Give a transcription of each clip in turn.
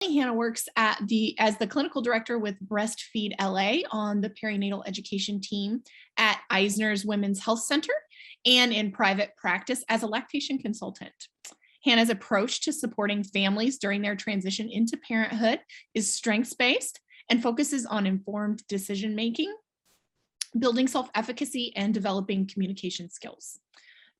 Hannah works as the clinical director with Breastfeed LA on the perinatal education team at Eisner's Women's Health Center and in private practice as a lactation consultant. Hannah's approach to supporting families during their transition into parenthood is strengths-based and focuses on informed decision-making, building self-efficacy, and developing communication skills.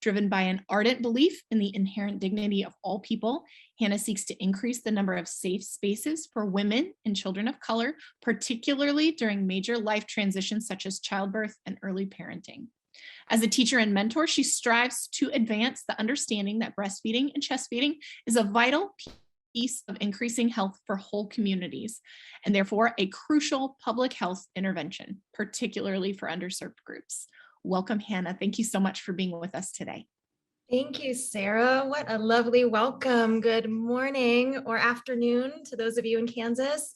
Driven by an ardent belief in the inherent dignity of all people, Hannah seeks to increase the number of safe spaces for women and children of color, particularly during major life transitions such as childbirth and early parenting. As a teacher and mentor, she strives to advance the understanding that breastfeeding and chest feeding is a vital piece of increasing health for whole communities, and therefore a crucial public health intervention, particularly for underserved groups. Welcome, Hannah. Thank you so much for being with us today. Thank you, Sarah. What a lovely welcome. Good morning or afternoon to those of you in Kansas.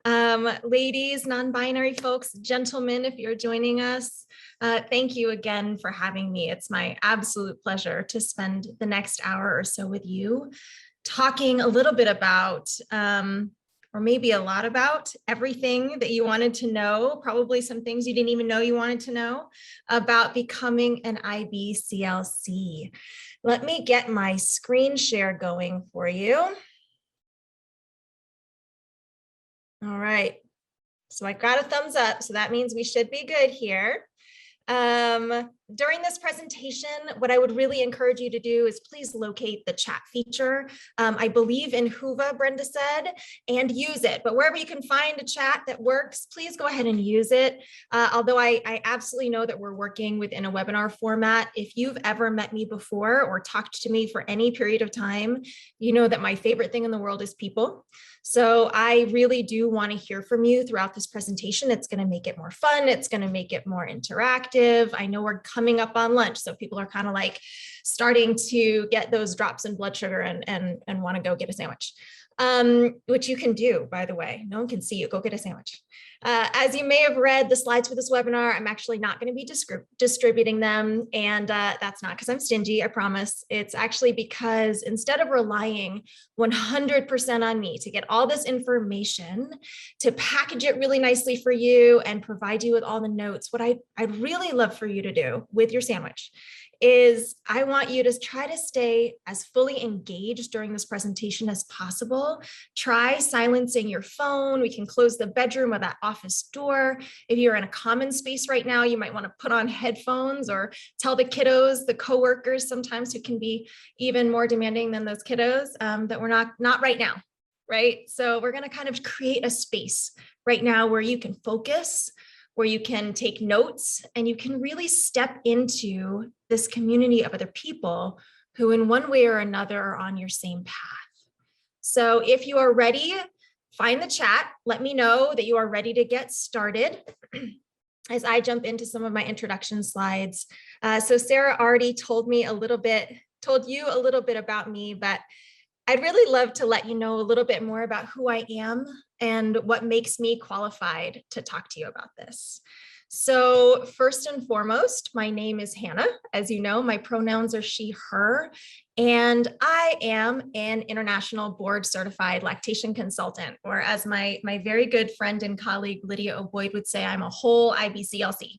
Ladies, non-binary folks, gentlemen, if you're joining us, thank you again for having me. It's my absolute pleasure to spend the next hour or so with you, talking a little bit about, or maybe a lot about, everything that you wanted to know, probably some things you didn't even know you wanted to know about becoming an IBCLC. Let me get my screen share going for you. All right, so I got a thumbs up, so that means we should be good here. During this presentation, what I would really encourage you to do is please locate the chat feature. I believe in Whova, Brenda said, and use it. But wherever you can find a chat that works, please go ahead and use it. Although I absolutely know that we're working within a webinar format. If you've ever met me before or talked to me for any period of time, you know that my favorite thing in the world is people. So I really do want to hear from you throughout this presentation. It's going to make it more fun. It's going to make it more interactive. I know we're coming up on lunch, so people are kind of like starting to get those drops in blood sugar and want to go get a sandwich, which you can do, by the way. No one can see you. Go get a sandwich. As you may have read the slides for this webinar, I'm actually not going to be distributing them. And that's not because I'm stingy, I promise. It's actually because instead of relying 100% on me to get all this information, to package it really nicely for you and provide you with all the notes, what I'd really love for you to do with your sandwich is I want you to try to stay as fully engaged during this presentation as possible. Try silencing your phone. We can close the bedroom or that office door. If you're in a common space right now, you might want to put on headphones or tell the kiddos, the coworkers sometimes who can be even more demanding than those kiddos, that we're not right now, right? So we're going to kind of create a space right now where you can focus, where you can take notes, and you can really step into this community of other people who in one way or another are on your same path. So if you are ready, find the chat, let me know that you are ready to get started as I jump into some of my introduction slides. So Sarah already told you a little bit about me, but I'd really love to let you know a little bit more about who I am and what makes me qualified to talk to you about this. So first and foremost, my name is Hannah. As you know, my pronouns are she, her, and I am an international board certified lactation consultant, or as my very good friend and colleague Lydia O'Boyd would say, I'm a whole IBCLC.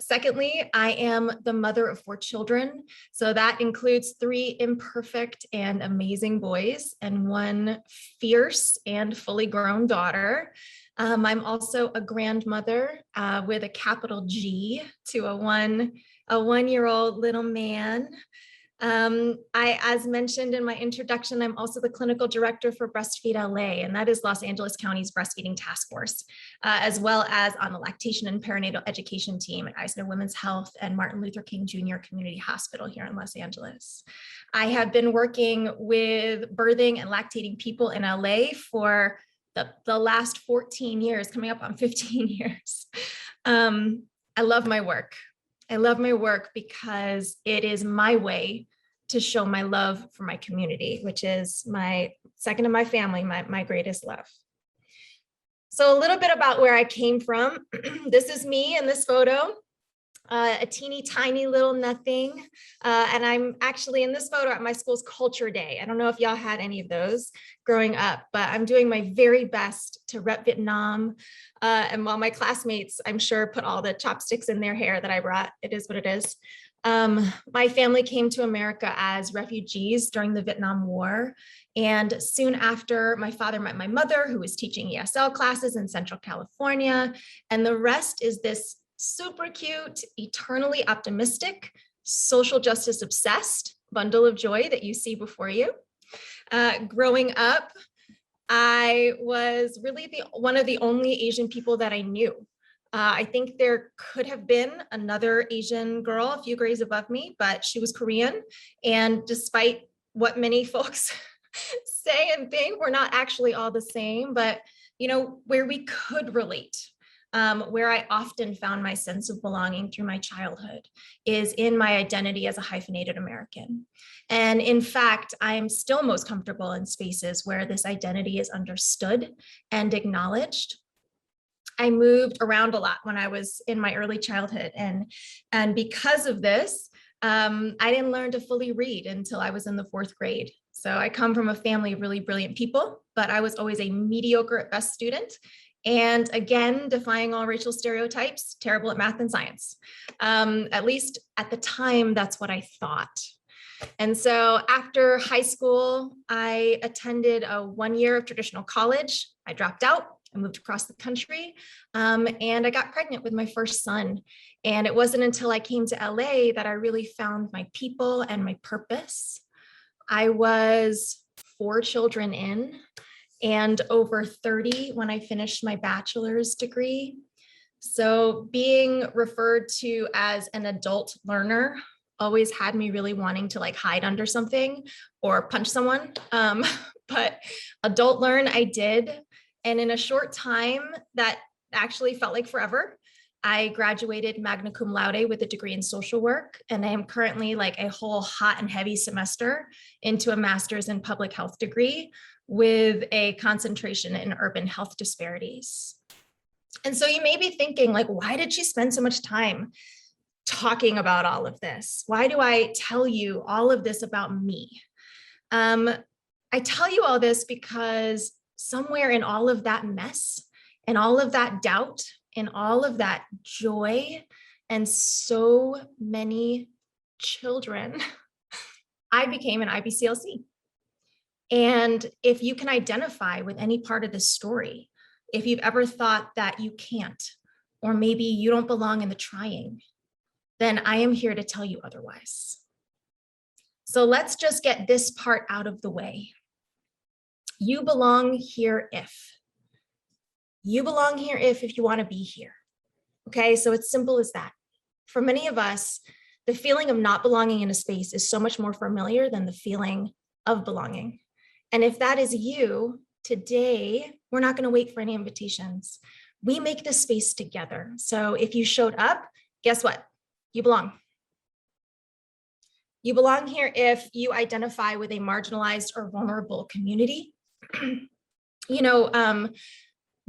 Secondly, I am the mother of 4 children. So that includes 3 imperfect and amazing boys and 1 fierce and fully grown daughter. I'm also a grandmother with a capital G to a one-year-old little man. As mentioned in my introduction, I'm also the clinical director for Breastfeed LA, and that is Los Angeles County's breastfeeding task force, as well as on the lactation and perinatal education team at Eisner Women's Health and Martin Luther King Jr. Community Hospital here in Los Angeles. I have been working with birthing and lactating people in LA for the last 14 years, coming up on 15 years. I love my work. I love my work because it is my way to show my love for my community, which is my second to my family, my greatest love. So a little bit about where I came from. This is me in this photo. a teeny tiny little nothing. And I'm actually in this photo at my school's culture day. I don't know if y'all had any of those growing up, but I'm doing my very best to rep Vietnam. And while my classmates, I'm sure, put all the chopsticks in their hair that I brought, it is what it is. My family came to America as refugees during the Vietnam War. And soon after, my father met my mother, who was teaching ESL classes in Central California. And the rest is this super cute, eternally optimistic, social justice obsessed bundle of joy that you see before you. Growing up, I was really one of the only Asian people that I knew. I think there could have been another Asian girl a few grades above me, but she was Korean. And despite what many folks say and think, we're not actually all the same, but where we could relate. Where I often found my sense of belonging through my childhood is in my identity as a hyphenated American. And in fact, I'm still most comfortable in spaces where this identity is understood and acknowledged. I moved around a lot when I was in my early childhood. And because of this, I didn't learn to fully read until I was in the 4th grade. So I come from a family of really brilliant people, but I was always a mediocre at best student. And again, defying all racial stereotypes, terrible at math and science. At least at the time, that's what I thought. And so after high school, I attended a 1 year of traditional college. I dropped out. I moved across the country, and I got pregnant with my first son. And it wasn't until I came to LA that I really found my people and my purpose. I was 4 children in, and over 30 when I finished my bachelor's degree. So being referred to as an adult learner always had me really wanting to hide under something or punch someone. But adult learn I did. And in a short time that actually felt like forever, I graduated magna cum laude with a degree in social work. And I am currently a whole hot and heavy semester into a master's in public health degree with a concentration in urban health disparities. And so you may be thinking, why did she spend so much time talking about all of this? Why do I tell you all of this about me? I tell you all this because somewhere in all of that mess and all of that doubt and all of that joy and so many children, I became an IBCLC. And if you can identify with any part of this story, if you've ever thought that you can't, or maybe you don't belong in the trying, then I am here to tell you otherwise. So let's just get this part out of the way. You belong here if. You belong here if you want to be here. Okay, so it's simple as that. For many of us, the feeling of not belonging in a space is so much more familiar than the feeling of belonging. And if that is you, today, we're not going to wait for any invitations. We make this space together. So if you showed up, guess what? You belong. You belong here if you identify with a marginalized or vulnerable community.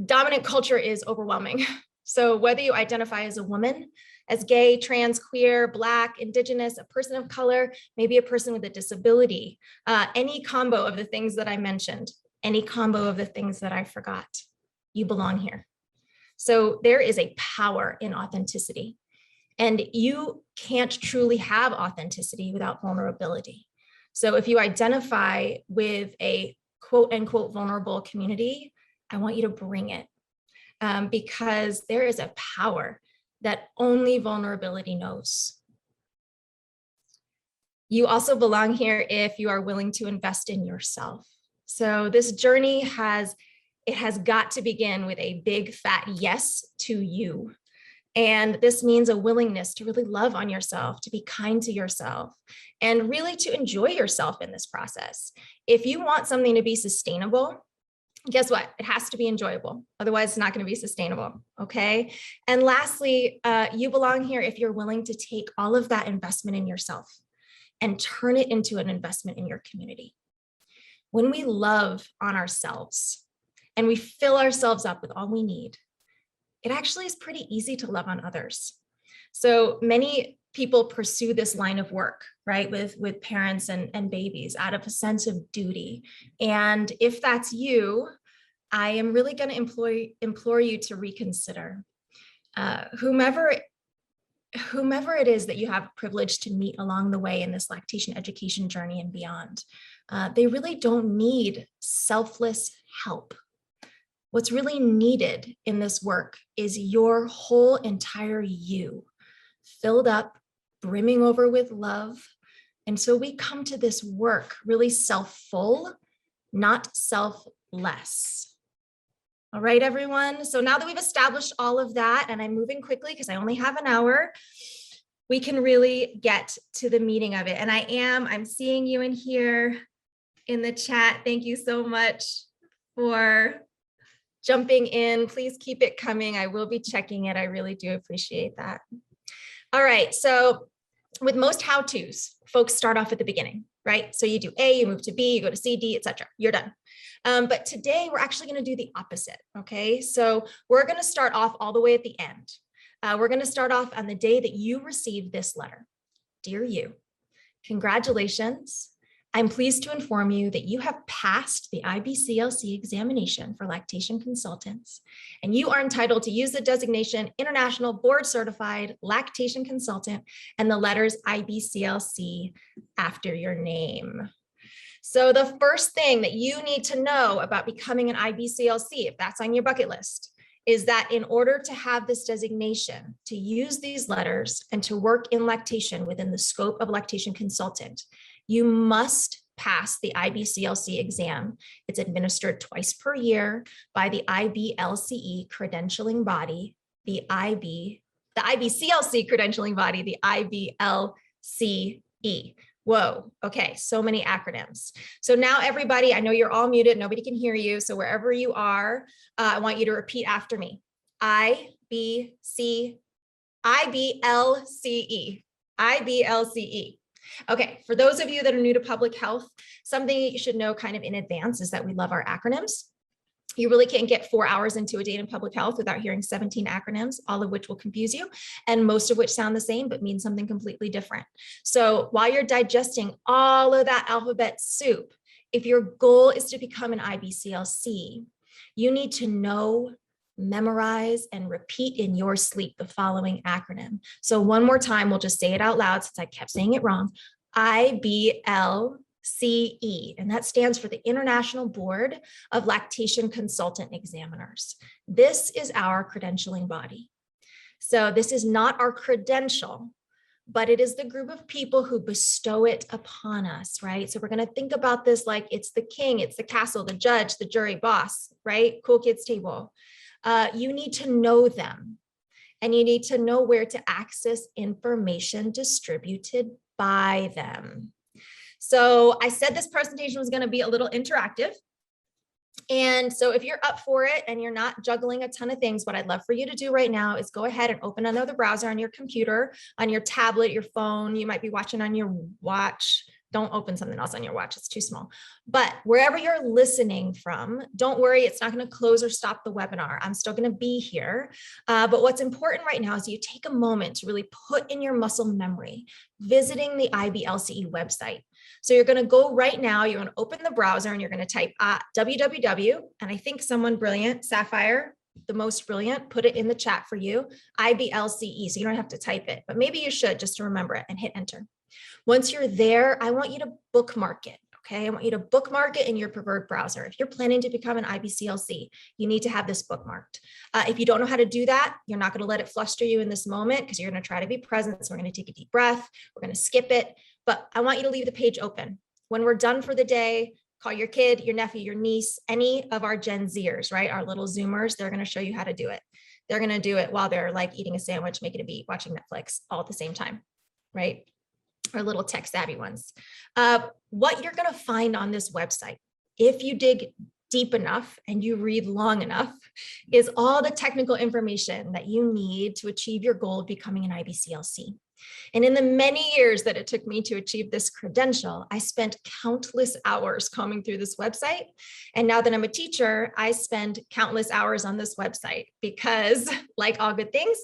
Dominant culture is overwhelming. So whether you identify as a woman, as gay, trans, queer, Black, Indigenous, a person of color, maybe a person with a disability, any combo of the things that I mentioned, any combo of the things that I forgot, you belong here. So there is a power in authenticity. And you can't truly have authenticity without vulnerability. So if you identify with a quote unquote vulnerable community, I want you to bring it because there is a power that only vulnerability knows. You also belong here if you are willing to invest in yourself. So this journey has got to begin with a big fat yes to you. And this means a willingness to really love on yourself, to be kind to yourself, and really to enjoy yourself in this process. If you want something to be sustainable, guess what? It has to be enjoyable. Otherwise, it's not going to be sustainable. Okay. And lastly, you belong here if you're willing to take all of that investment in yourself and turn it into an investment in your community. When we love on ourselves and we fill ourselves up with all we need, it actually is pretty easy to love on others. So many people pursue this line of work, right, with parents and babies out of a sense of duty. And if that's you, I am really going to implore you to reconsider. Whomever it is that you have privilege to meet along the way in this lactation education journey and beyond, they really don't need selfless help. What's really needed in this work is your whole entire you, filled up, brimming over with love. And so we come to this work really self-full, not selfless. All right, everyone. So now that we've established all of that, and I'm moving quickly because I only have an hour, we can really get to the meaning of it. And I'm seeing you in here in the chat. Thank you so much for jumping in. Please keep it coming. I will be checking it. I really do appreciate that. All right. So with most how-tos, folks start off at the beginning, right? So you do A, you move to B, you go to C, D, etc. You're done. But today we're actually going to do the opposite. Okay. So we're going to start off all the way at the end. We're going to start off on the day that you received this letter. Dear you, congratulations. I'm pleased to inform you that you have passed the IBCLC examination for lactation consultants, and you are entitled to use the designation International Board Certified Lactation Consultant and the letters IBCLC after your name. So the first thing that you need to know about becoming an IBCLC, if that's on your bucket list, is that in order to have this designation, to use these letters and to work in lactation within the scope of lactation consultant, you must pass the IBCLC exam. It's administered twice per year by the IBLCE credentialing body, the IBCLC credentialing body, the IBLCE. Whoa, okay, so many acronyms. So now everybody, I know you're all muted, nobody can hear you. So wherever you are, I want you to repeat after me. IBLCE. Okay, for those of you that are new to public health, something that you should know kind of in advance is that we love our acronyms. You really can't get 4 hours into a day in public health without hearing 17 acronyms, all of which will confuse you, and most of which sound the same but mean something completely different. So while you're digesting all of that alphabet soup, if your goal is to become an IBCLC, you need to know, memorize, and repeat in your sleep the following acronym. So one more time, we'll just say it out loud since I kept saying it wrong. IBLCE, and that stands for the International Board of Lactation Consultant Examiners. This is our credentialing body. So this is not our credential, but it is the group of people who bestow it upon us, right? So we're going to think about this like it's the king, it's the castle, the judge, the jury, boss, right? Cool kids table. You need to know them, and you need to know where to access information distributed by them. So I said this presentation was going to be a little interactive. And so if you're up for it and you're not juggling a ton of things, what I'd love for you to do right now is go ahead and open another browser on your computer, on your tablet, your phone. You might be watching on your watch. Don't open something else on your watch. It's too small. But wherever you're listening from, don't worry, it's not going to close or stop the webinar. I'm still going to be here. But what's important right now is you take a moment to really put in your muscle memory, visiting the IBLCE website. So you're going to go right now, you're going to open the browser and you're going to type www, and I think someone brilliant, Sapphire, the most brilliant, put it in the chat for you, IBLCE, so you don't have to type it, but maybe you should just to remember it and hit enter. Once you're there, I want you to bookmark it. Okay, I want you to bookmark it in your preferred browser. If you're planning to become an IBCLC, you need to have this bookmarked. If you don't know how to do that, you're not going to let it fluster you in this moment because you're going to try to be present. So we're going to take a deep breath. We're going to skip it, but I want you to leave the page open. When we're done for the day, call your kid, your nephew, your niece, any of our Gen Zers, right? Our little Zoomers, they're going to show you how to do it. They're going to do it while they're like eating a sandwich, making a beat, watching Netflix all at the same time, right? Or little tech savvy ones. What you're going to find on this website, if you dig deep enough and you read long enough, is all the technical information that you need to achieve your goal of becoming an IBCLC. And in the many years that it took me to achieve this credential, I spent countless hours combing through this website. And now that I'm a teacher, I spend countless hours on this website because, like all good things,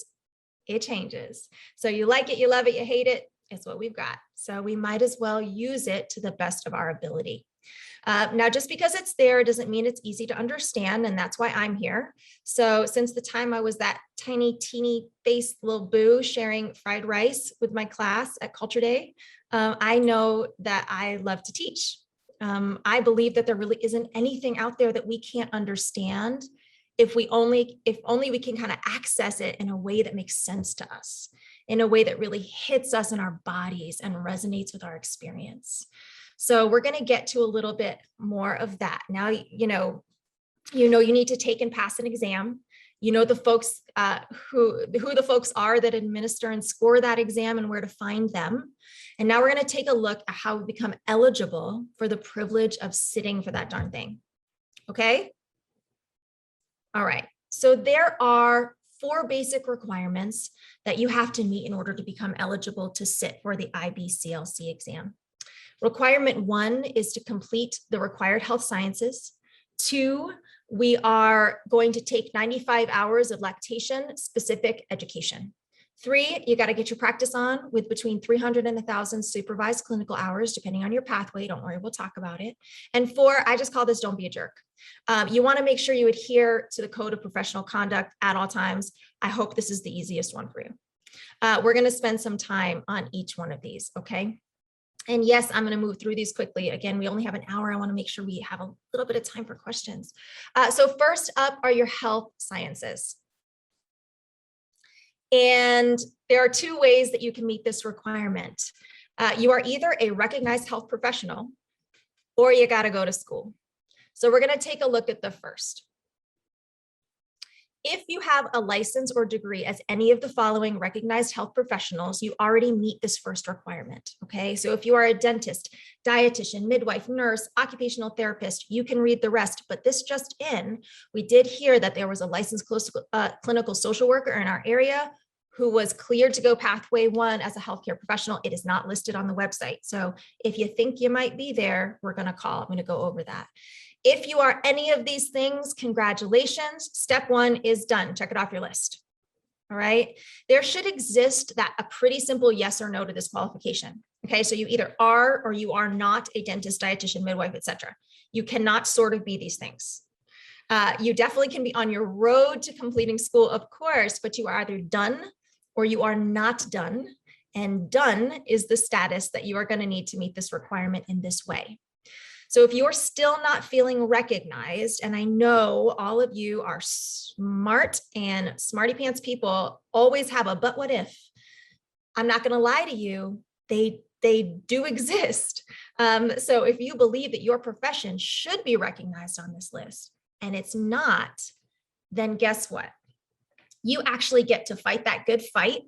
it changes. So you like it, you love it, you hate it, it's what we've got. So we might as well use it to the best of our ability. Now, just because it's there doesn't mean it's easy to understand, and that's why I'm here. So since the time I was that tiny, teeny faced little boo sharing fried rice with my class at Culture Day, I know that I love to teach. I believe that there really isn't anything out there that we can't understand if only we can kind of access it in a way that makes sense to us, in a way that really hits us in our bodies and resonates with our experience. So we're going to get to a little bit more of that. Now, you need to take and pass an exam. You know the folks who the folks are that administer and score that exam and where to find them. And now we're going to take a look at how we become eligible for the privilege of sitting for that darn thing. Okay? All right. So there are 4 basic requirements that you have to meet in order to become eligible to sit for the IBCLC exam. Requirement 1 is to complete the required health sciences. 2, we are going to take 95 hours of lactation specific education. 3, you got to get your practice on with between 300 and 1,000 supervised clinical hours, depending on your pathway. Don't worry, we'll talk about it. And 4, I just call this don't be a jerk. You want to make sure you adhere to the code of professional conduct at all times. I hope this is the easiest one for you. We're going to spend some time on each one of these, okay? And yes, I'm going to move through these quickly. Again, we only have an hour. I want to make sure we have a little bit of time for questions. So first up are your health sciences. And there are 2 ways that you can meet this requirement. You are either a recognized health professional or you got to go to school. So we're going to take a look at the first. If you have a license or degree as any of the following recognized health professionals, you already meet this first requirement, okay? So if you are a dentist, dietitian, midwife, nurse, occupational therapist, you can read the rest, but this just in, we did hear that there was a licensed clinical social worker in our area who was cleared to go pathway 1 as a healthcare professional. It is not listed on the website. So if you think you might be there, we're gonna call, I'm gonna go over that. If you are any of these things, congratulations. Step 1 is done. Check it off your list. All right. There should exist a pretty simple yes or no to this qualification. Okay. So you either are or you are not a dentist, dietitian, midwife, etc. You cannot sort of be these things. You definitely can be on your road to completing school, of course, but you are either done or you are not done. And done is the status that you are going to need to meet this requirement in this way. So if you're still not feeling recognized, and I know all of you are smart and smarty pants people always have a but what if, I'm not going to lie to you, they do exist. So if you believe that your profession should be recognized on this list and it's not, then guess what? You actually get to fight that good fight.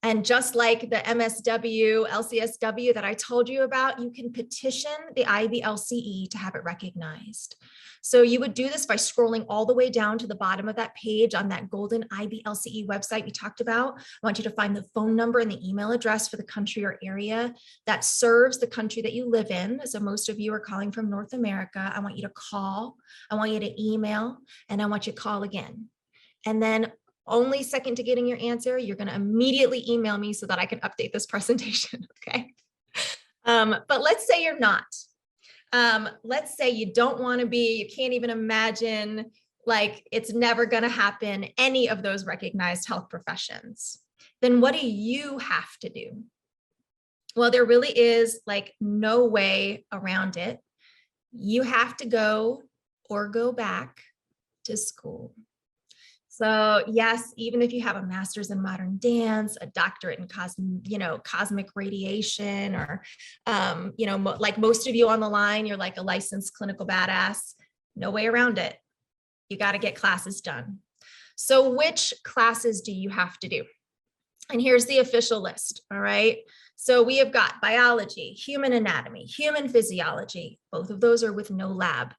And just like the MSW, LCSW that I told you about, you can petition the IBCLC to have it recognized. So you would do this by scrolling all the way down to the bottom of that page on that golden IBCLC website we talked about. I want you to find the phone number and the email address for the country or area that serves the country that you live in. So most of you are calling from North America. I want you to call, I want you to email, and I want you to call again. And then only second to getting your answer, you're going to immediately email me so that I can update this presentation, okay? But let's say you're not. Let's say you don't want to be, you can't even imagine, like it's never going to happen, any of those recognized health professions. Then what do you have to do? Well, there really is like no way around it. You have to go or go back to school. So yes, even if you have a master's in modern dance, a doctorate in cosmic radiation, or like most of you on the line, you're like a licensed clinical badass, no way around it. You got to get classes done. So which classes do you have to do? And here's the official list. All right. So we have got biology, human anatomy, human physiology. Both of those are with no lab.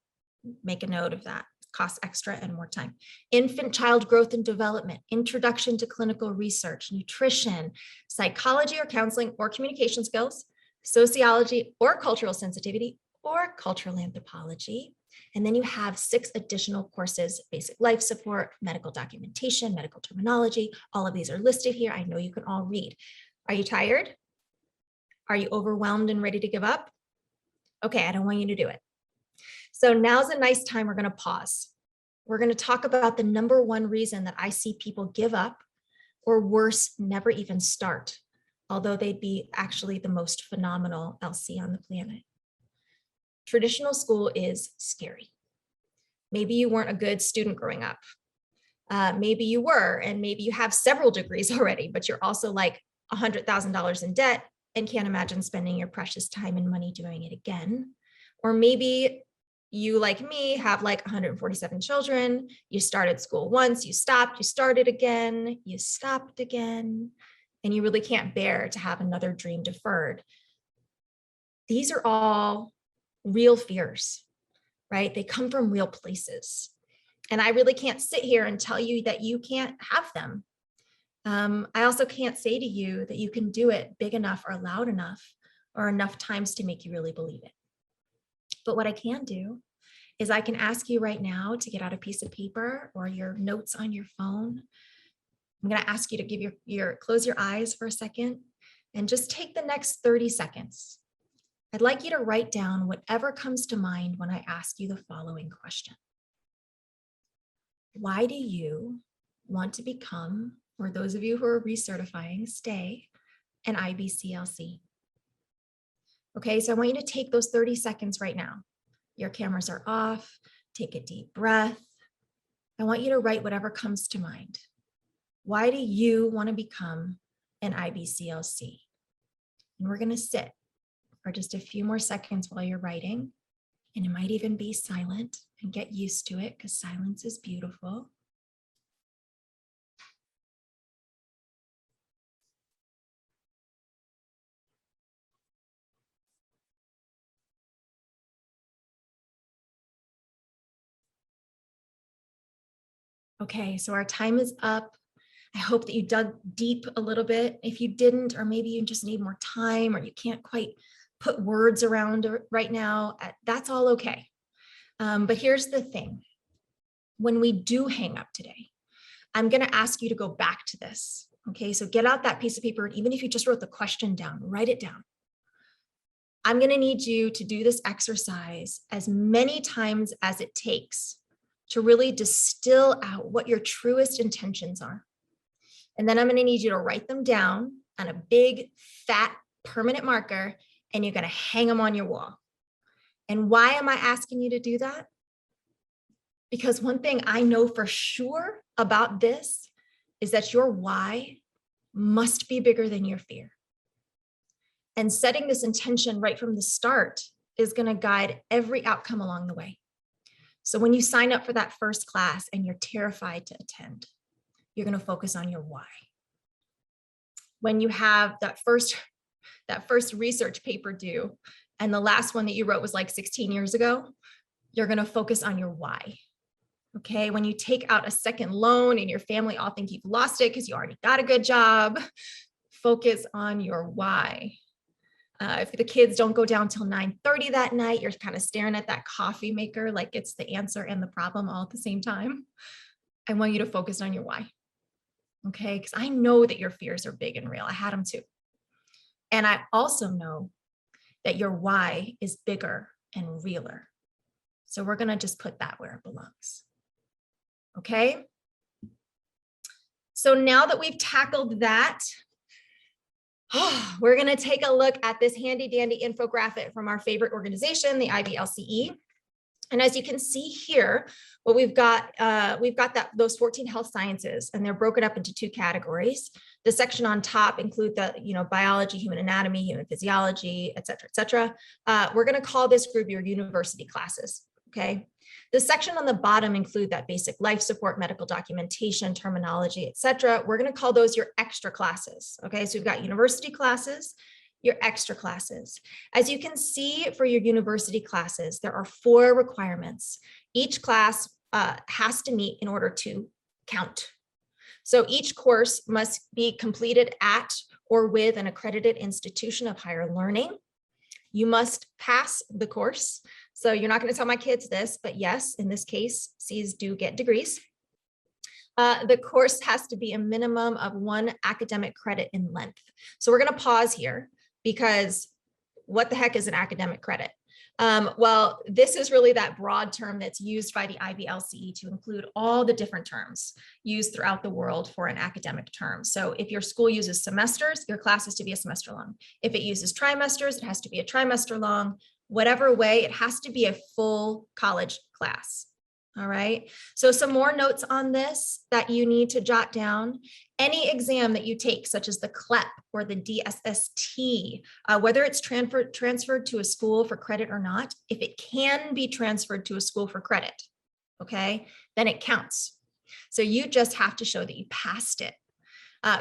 Make a note of that. Costs extra and more time. Infant child growth and development, introduction to clinical research, nutrition, psychology or counseling or communication skills, sociology or cultural sensitivity or cultural anthropology, And then you have 6 additional courses: basic life support, medical documentation, medical terminology. All of these are listed here. I know you can all read. Are you tired? Are you overwhelmed and ready to give up? Okay, I don't want you to do it. So now's a nice time. We're going to pause. We're going to talk about the number one reason that I see people give up, or worse, never even start, although they'd be actually the most phenomenal LC on the planet. Traditional school is scary. Maybe you weren't a good student growing up. Maybe you were, and maybe you have several degrees already, but you're also like $100,000 in debt and can't imagine spending your precious time and money doing it again. Or maybe you, like me, have like 147 children. You started school once, you stopped, you started again, you stopped again, and you really can't bear to have another dream deferred. These are all real fears, right? They come from real places. And I really can't sit here and tell you that you can't have them. I also can't say to you that you can do it big enough or loud enough or enough times to make you really believe it. But what I can do is I can ask you right now to get out a piece of paper or your notes on your phone. I'm going to ask you to give close your eyes for a second and just take the next 30 seconds. I'd like you to write down whatever comes to mind when I ask you the following question. Why do you want to become, or those of you who are recertifying, stay an IBCLC? Okay, so I want you to take those 30 seconds right now. Your cameras are off. Take a deep breath. I want you to write whatever comes to mind. Why do you want to become an IBCLC? And we're going to sit for just a few more seconds while you're writing. And it might even be silent, and get used to it because silence is beautiful. Okay, so our time is up. I hope that you dug deep a little bit. If you didn't, or maybe you just need more time, or you can't quite put words around it right now, that's all okay. But here's the thing. When we do hang up today, I'm going to ask you to go back to this. Okay, so get out that piece of paper. And even if you just wrote the question down, write it down. I'm going to need you to do this exercise as many times as it takes to really distill out what your truest intentions are. And then I'm going to need you to write them down on a big, fat, permanent marker, and you're going to hang them on your wall. And why am I asking you to do that? Because one thing I know for sure about this is that your why must be bigger than your fear. And setting this intention right from the start is going to guide every outcome along the way. So when you sign up for that first class and you're terrified to attend, you're going to focus on your why. When you have that first research paper due, and the last one that you wrote was like 16 years ago, you're going to focus on your why. Okay, when you take out a second loan and your family all think you've lost it because you already got a good job, focus on your why. If the kids don't go down till 9:30 that night, you're kind of staring at that coffee maker like it's the answer and the problem all at the same time. I want you to focus on your why. Okay, because I know that your fears are big and real. I had them too. And I also know that your why is bigger and realer. So we're going to just put that where it belongs. Okay. So now that we've tackled that, we're going to take a look at this handy dandy infographic from our favorite organization, the IBLCE. And as you can see here, what we've got those 14 health sciences, and they're broken up into 2 categories. The section on top include the, biology, human anatomy, human physiology, et cetera, we're going to call this group your university classes. Okay. The section on the bottom include that basic life support, medical documentation, terminology, et cetera. We're going to call those your extra classes. Okay. So we've got university classes, your extra classes. As you can see for your university classes, there are 4 requirements. Each class has to meet in order to count. So each course must be completed at or with an accredited institution of higher learning. You must pass the course. So you're not going to tell my kids this, but yes, in this case, C's do get degrees. The course has to be a minimum of 1 academic credit in length. So we're going to pause here because what the heck is an academic credit? Well, this is really that broad term that's used by the IBCLC to include all the different terms used throughout the world for an academic term. So if your school uses semesters, your class is to be a semester long. If it uses trimesters, it has to be a trimester long. Whatever way, it has to be a full college class. All right. So some more notes on this that you need to jot down. Any exam that you take, such as the CLEP or the DSST, whether it's transferred to a school for credit or not, if it can be transferred to a school for credit, okay, then it counts. So you just have to show that you passed it.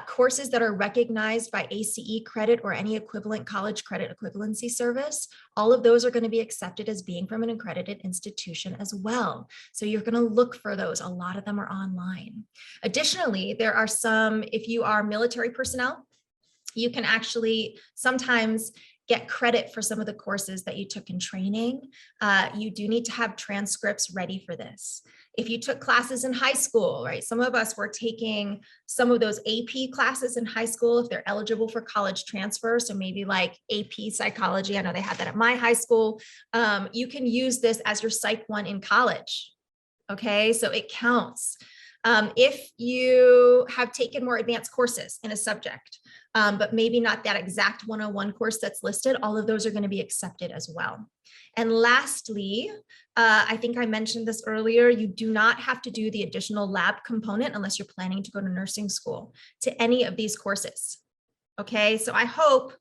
Courses that are recognized by ACE credit or any equivalent college credit equivalency service, all of those are going to be accepted as being from an accredited institution as well. So you're going to look for those. A lot of them are online. Additionally, there are some, if you are military personnel, you can actually sometimes get credit for some of the courses that you took in training. You do need to have transcripts ready for this. If you took classes in high school, right? Some of us were taking some of those AP classes in high school if they're eligible for college transfer. So maybe like AP psychology. I know they had that at my high school. You can use this as your Psych 1 in college. Okay, so it counts. If you have taken more advanced courses in a subject, but maybe not that exact 101 course that's listed, all of those are going to be accepted as well. And lastly, I think I mentioned this earlier, you do not have to do the additional lab component unless you're planning to go to nursing school to any of these courses. Okay, so I hope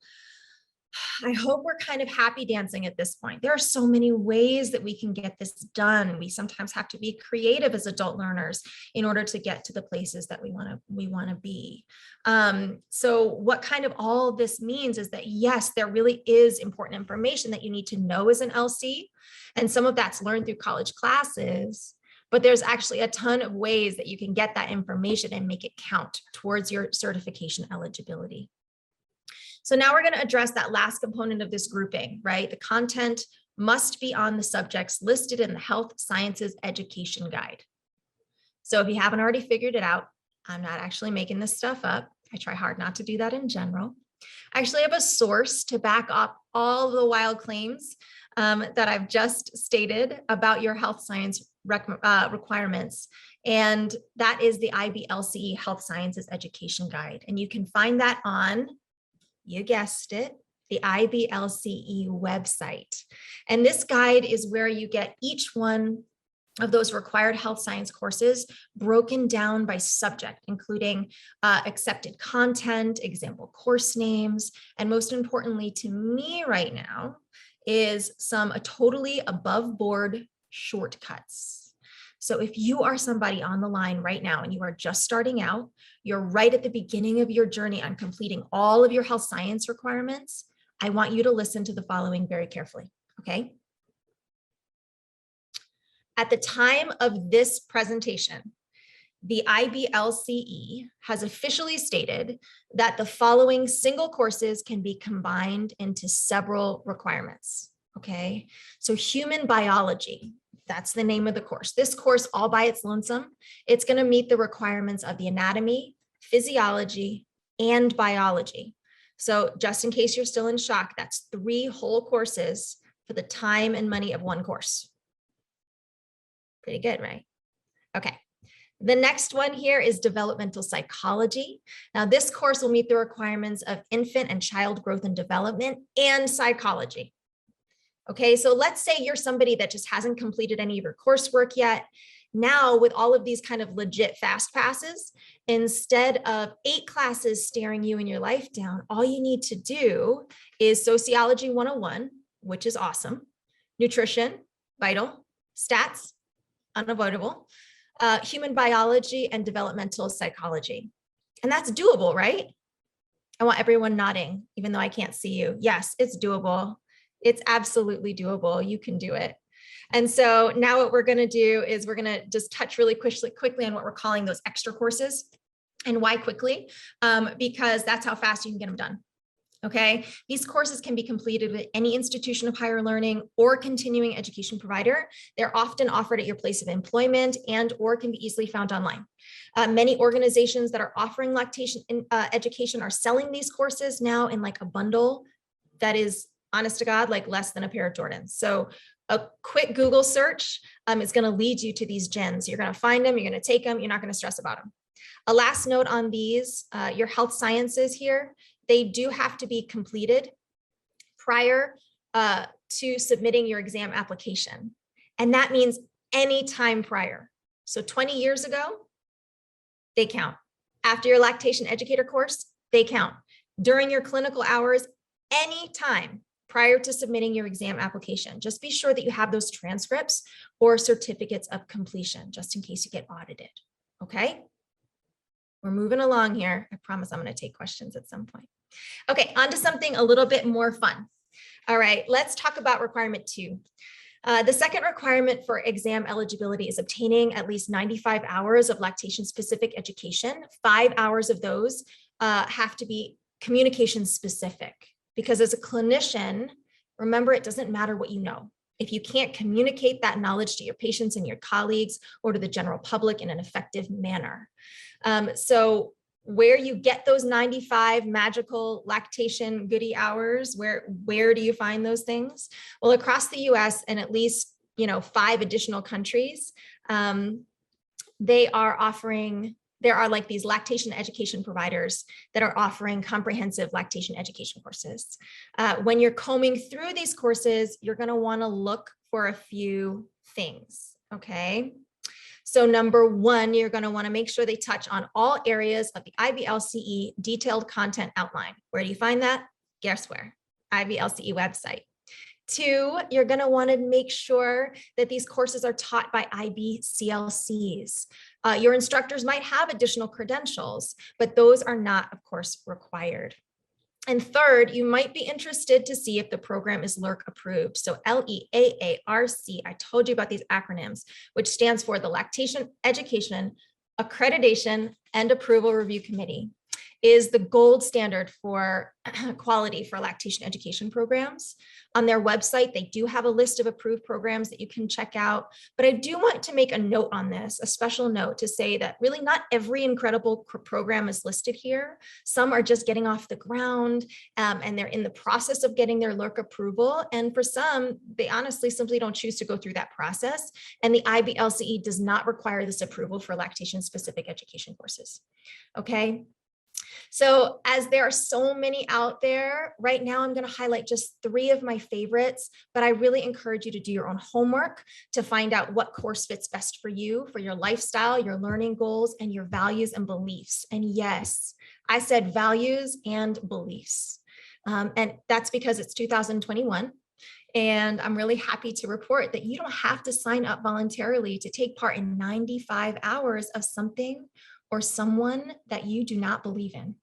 we're kind of happy dancing at this point. There are so many ways that we can get this done. We sometimes have to be creative as adult learners in order to get to the places that we want to be. So what kind of all of this means is that, yes, there really is important information that you need to know as an LC. And some of that's learned through college classes, but there's actually a ton of ways that you can get that information and make it count towards your certification eligibility. So now we're going to address that last component of this grouping, right? The content must be on the subjects listed in the Health Sciences Education Guide. So if you haven't already figured it out, I'm not actually making this stuff up. I try hard not to do that in general. I actually have a source to back up all the wild claims that I've just stated about your health science requirements. And that is the IBCLC Health Sciences Education Guide. And you can find that on, you guessed it, the IBCLC website. And this guide is where you get each one of those required health science courses broken down by subject, including accepted content, example course names, and most importantly to me right now is some totally above board shortcuts. So if you are somebody on the line right now and you are just starting out, you're right at the beginning of your journey on completing all of your health science requirements, I want you to listen to the following very carefully, okay? At the time of this presentation, the IBCLC has officially stated that the following single courses can be combined into several requirements, okay? So human biology, that's the name of the course. This course all by its lonesome, it's going to meet the requirements of the anatomy, physiology, and biology. So just in case you're still in shock, that's 3 whole courses for the time and money of one course. Pretty good, right? Okay. The next one here is developmental psychology. Now this course will meet the requirements of infant and child growth and development and psychology. Okay, so let's say you're somebody that just hasn't completed any of your coursework yet. Now with all of these kind of legit fast passes, instead of 8 classes staring you and your life down, all you need to do is Sociology 101, which is awesome, nutrition, vital, stats, unavoidable, human biology, and developmental psychology. And that's doable, right? I want everyone nodding, even though I can't see you. Yes, it's doable. It's absolutely doable. You can do it. And so now what we're going to do is we're going to just touch really quickly on what we're calling those extra courses. And why quickly? Because that's how fast you can get them done. Okay, these courses can be completed with any institution of higher learning or continuing education provider. They're often offered at your place of employment and or can be easily found online. Many organizations that are offering lactation education are selling these courses now in like a bundle that is, honest to God, like less than a pair of Jordans. So a quick Google search is going to lead you to these gems. You're going to find them, you're going to take them, you're not going to stress about them. A last note on these, your health sciences here, they do have to be completed prior to submitting your exam application. And that means any time prior. So 20 years ago, they count. After your lactation educator course, they count. During your clinical hours, any time prior to submitting your exam application. Just be sure that you have those transcripts or certificates of completion, just in case you get audited, okay? We're moving along here. I promise I'm going to take questions at some point. Okay, on to something a little bit more fun. All right, let's talk about requirement 2. The second requirement for exam eligibility is obtaining at least 95 hours of lactation-specific education. 5 hours of those have to be communication specific, because as a clinician, remember, it doesn't matter what you know. If you can't communicate that knowledge to your patients and your colleagues or to the general public in an effective manner. So where you get those 95 magical lactation goodie hours, where do you find those things? Well, across the US and at least 5 additional countries, there are like these lactation education providers that are offering comprehensive lactation education courses. When you're combing through these courses, you're going to want to look for a few things, okay? So number 1, you're going to want to make sure they touch on all areas of the IBCLC detailed content outline. Where do you find that? Guess where? IBCLC website. 2, you're going to want to make sure that these courses are taught by IBCLCs. Your instructors might have additional credentials, but those are not, of course, required. And 3rd, you might be interested to see if the program is LEARC approved. So LEAARC, I told you about these acronyms, which stands for the Lactation Education Accreditation and Approval Review Committee, is the gold standard for quality for lactation education programs. On their website, they do have a list of approved programs that you can check out, but I do want to make a note on this, a special note to say that really not every incredible program is listed here. Some are just getting off the ground and they're in the process of getting their LEARC approval. And for some, they honestly simply don't choose to go through that process. And the IBCLC does not require this approval for lactation specific education courses, okay? So as there are so many out there right now, I'm going to highlight just 3 of my favorites, but I really encourage you to do your own homework to find out what course fits best for you, for your lifestyle, your learning goals, and your values and beliefs. And yes, I said values and beliefs. And that's because it's 2021. And I'm really happy to report that you don't have to sign up voluntarily to take part in 95 hours of something or someone that you do not believe in.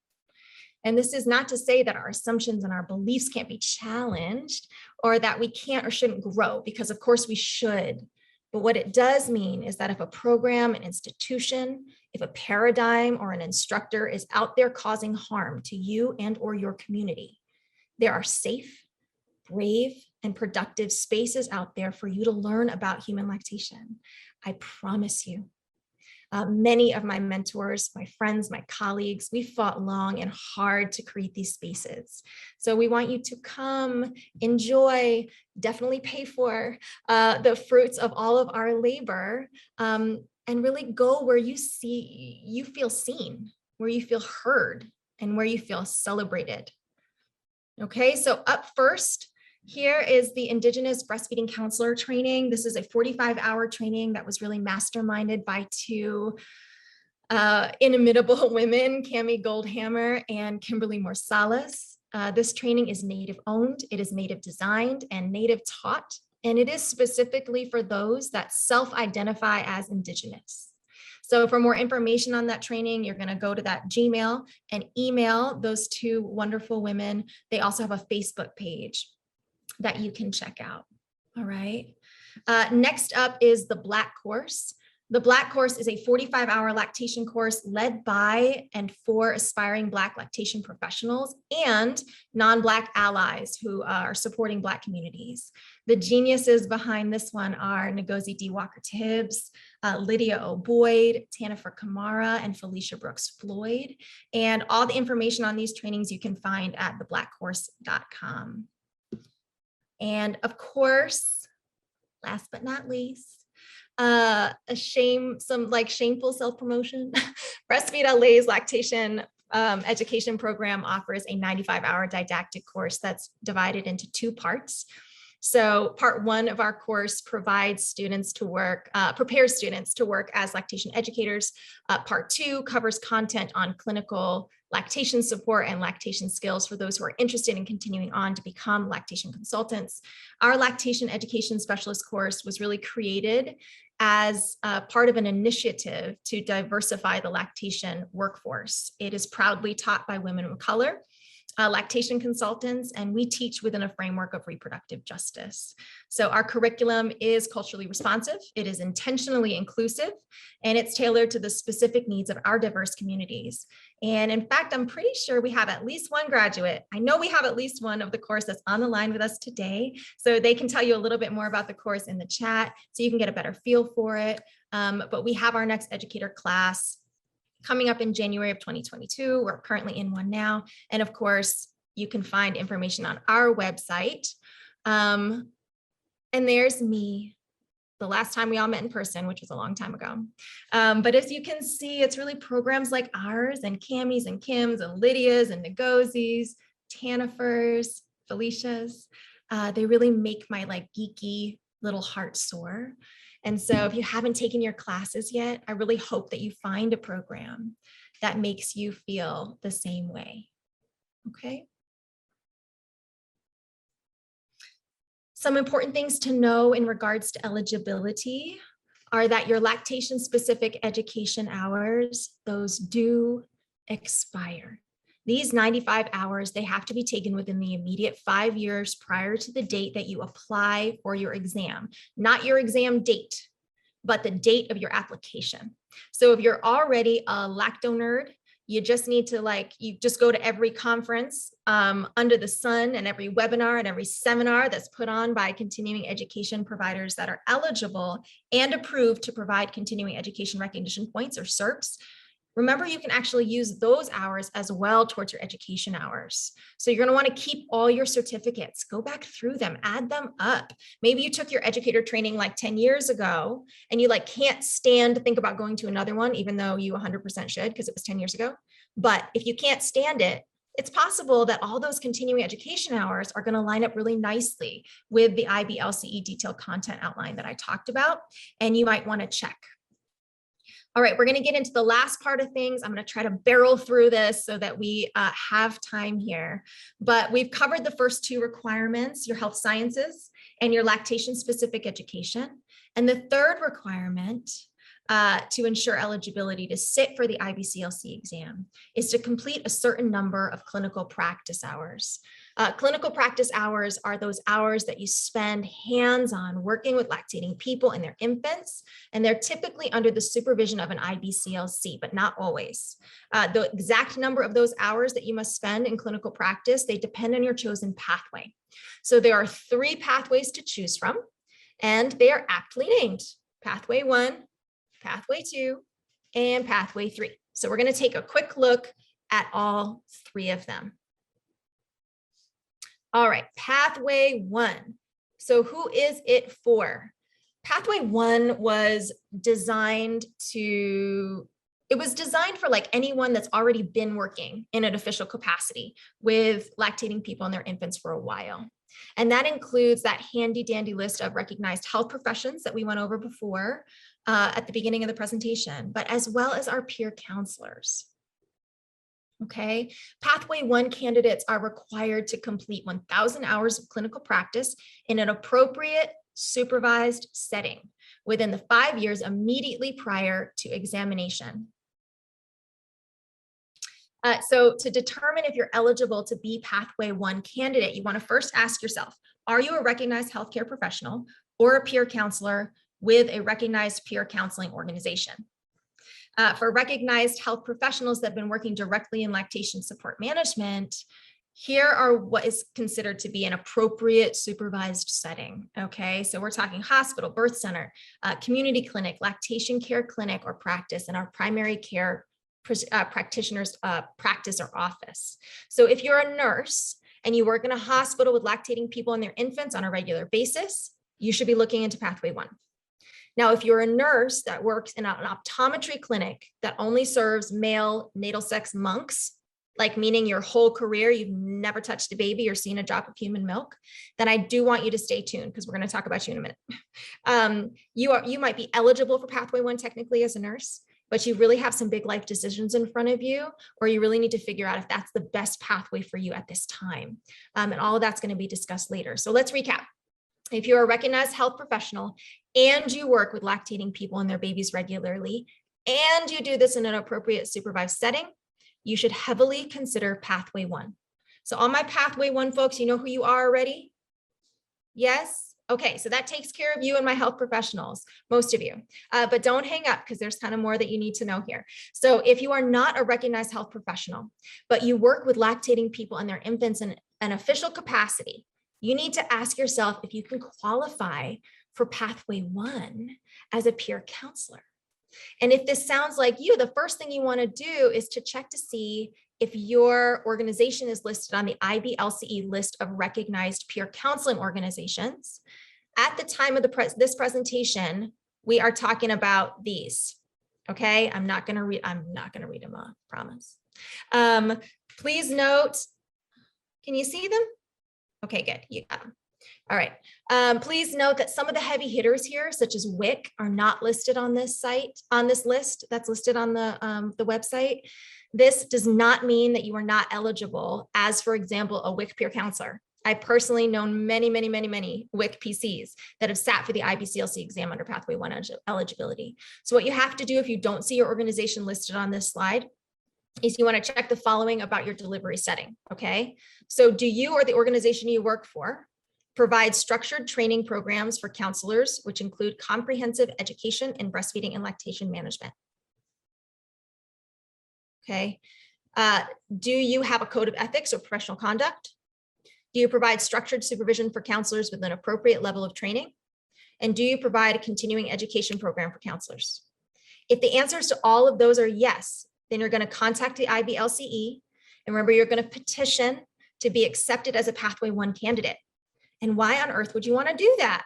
And this is not to say that our assumptions and our beliefs can't be challenged or that we can't or shouldn't grow, because of course we should. But what it does mean is that if a program, an institution, if a paradigm or an instructor is out there causing harm to you and or your community, there are safe, brave, and productive spaces out there for you to learn about human lactation. I promise you. Many of my mentors, my friends, my colleagues, we fought long and hard to create these spaces. So we want you to come, enjoy, definitely pay for the fruits of all of our labor, and really go where you feel seen, where you feel heard, and where you feel celebrated. Okay, so up first, here is the Indigenous Breastfeeding Counselor training. This is a 45-hour training that was really masterminded by 2 inimitable women, Cami Goldhammer and Kimberly Morsalis. This training is Native owned, it is Native designed and Native taught, and it is specifically for those that self-identify as Indigenous. So for more information on that training, you're going to go to that Gmail and email those 2 wonderful women. They also have a Facebook page that you can check out. All right. Next up is the Black course. The Black course is a 45-hour lactation course led by and for aspiring Black lactation professionals and non-Black allies who are supporting Black communities. The geniuses behind this one are Ngozi D. Walker-Tibbs, Lydia O'Boyd, Tanifer Kamara, and Felicia Brooks Floyd. And all the information on these trainings you can find at theblackcourse.com. And of course, last but not least, some shameful self-promotion. Breastfeed LA's lactation education program offers a 95-hour didactic course that's divided into 2 parts. So part 1 of our course prepares students to work as lactation educators. Part 2 covers content on clinical lactation support and lactation skills for those who are interested in continuing on to become lactation consultants. Our lactation education specialist course was really created as part of an initiative to diversify the lactation workforce. It is proudly taught by women of color, lactation consultants, and we teach within a framework of reproductive justice. So our curriculum is culturally responsive, it is intentionally inclusive, and it's tailored to the specific needs of our diverse communities. And in fact, I'm pretty sure we have at least one graduate. I know we have at least one of the course that's on the line with us today. So they can tell you a little bit more about the course in the chat so you can get a better feel for it. But we have our next educator class coming up in January of 2022. We're currently in one now. And of course, you can find information on our website. And there's me, the last time we all met in person, which was a long time ago. But as you can see, it's really programs like ours and Cammy's and Kim's and Lydia's and Ngozi's, Tanifer's, Felicia's. They really make my geeky little heart soar. And so if you haven't taken your classes yet, I really hope that you find a program that makes you feel the same way. Okay. Some important things to know in regards to eligibility are that your lactation specific education hours, those do expire. These 95 hours, they have to be taken within the immediate 5 years prior to the date that you apply for your exam, not your exam date, but the date of your application. So if you're already a lacto nerd, you just need to you just go to every conference under the sun and every webinar and every seminar that's put on by continuing education providers that are eligible and approved to provide continuing education recognition points or CERPs. Remember, you can actually use those hours as well towards your education hours. So you're going to want to keep all your certificates, go back through them, add them up. Maybe you took your educator training 10 years ago and you can't stand to think about going to another one, even though you 100% should because it was 10 years ago. But if you can't stand it, it's possible that all those continuing education hours are going to line up really nicely with the IBCLC detailed content outline that I talked about, and you might want to check. All right, we're going to get into the last part of things. I'm going to try to barrel through this so that we have time here. But we've covered the first 2 requirements, your health sciences and your lactation specific education. And the third requirement to ensure eligibility to sit for the IBCLC exam is to complete a certain number of clinical practice hours. Clinical practice hours are those hours that you spend hands-on working with lactating people and their infants, and they're typically under the supervision of an IBCLC, but not always. The exact number of those hours that you must spend in clinical practice, they depend on your chosen pathway. So there are 3 pathways to choose from, and they are aptly named: Pathway 1, Pathway 2, and Pathway 3. So we're going to take a quick look at all 3 of them. All right, Pathway 1. So who is it for? Pathway 1 was designed for anyone that's already been working in an official capacity with lactating people and their infants for a while. And that includes that handy dandy list of recognized health professions that we went over before at the beginning of the presentation, but as well as our peer counselors. Okay, Pathway 1 candidates are required to complete 1,000 hours of clinical practice in an appropriate supervised setting within the 5 years immediately prior to examination. So to determine if you're eligible to be Pathway 1 candidate, you want to first ask yourself, are you a recognized healthcare professional or a peer counselor with a recognized peer counseling organization. For recognized health professionals that have been working directly in lactation support management, here are what is considered to be an appropriate supervised setting. Okay, so we're talking hospital, birth center, community clinic, lactation care clinic or practice, and our primary care practitioner's practice or office. So if you're a nurse and you work in a hospital with lactating people and their infants on a regular basis, you should be looking into Pathway 1. Now, if you're a nurse that works in an optometry clinic that only serves male natal sex monks, like meaning your whole career, you've never touched a baby or seen a drop of human milk, then I do want you to stay tuned because we're going to talk about you in a minute. You might be eligible for Pathway 1 technically as a nurse, but you really have some big life decisions in front of you, or you really need to figure out if that's the best pathway for you at this time. And all of that's going to be discussed later. So let's recap. If you're a recognized health professional and you work with lactating people and their babies regularly, and you do this in an appropriate supervised setting, you should heavily consider Pathway 1. So all my Pathway 1 folks, you know who you are already? Yes? Okay, so that takes care of you and my health professionals, most of you. But don't hang up because there's kind of more that you need to know here. So if you are not a recognized health professional, but you work with lactating people and their infants in an official capacity, you need to ask yourself if you can qualify for Pathway 1 as a peer counselor. And if this sounds like you, the first thing you want to do is to check to see if your organization is listed on the IBCLC list of recognized peer counseling organizations. At the time of this presentation, we are talking about these. Okay, I'm not going to read them, I promise. Please note, can you see them? Okay, good. You got them. All right. Please note that some of the heavy hitters here, such as WIC, are not listed on this list that's listed on the website. This does not mean that you are not eligible as, for example, a WIC peer counselor. I personally known many WIC PCs that have sat for the IBCLC exam under Pathway 1 eligibility. So what you have to do if you don't see your organization listed on this slide is you want to check the following about your delivery setting, okay? So do you or the organization you work for provide structured training programs for counselors, which include comprehensive education in breastfeeding and lactation management? Okay. Do you have a code of ethics or professional conduct? Do you provide structured supervision for counselors with an appropriate level of training? And do you provide a continuing education program for counselors? If the answers to all of those are yes, then you're going to contact the IBCLC. And remember, you're going to petition to be accepted as a Pathway 1 candidate. And why on earth would you want to do that?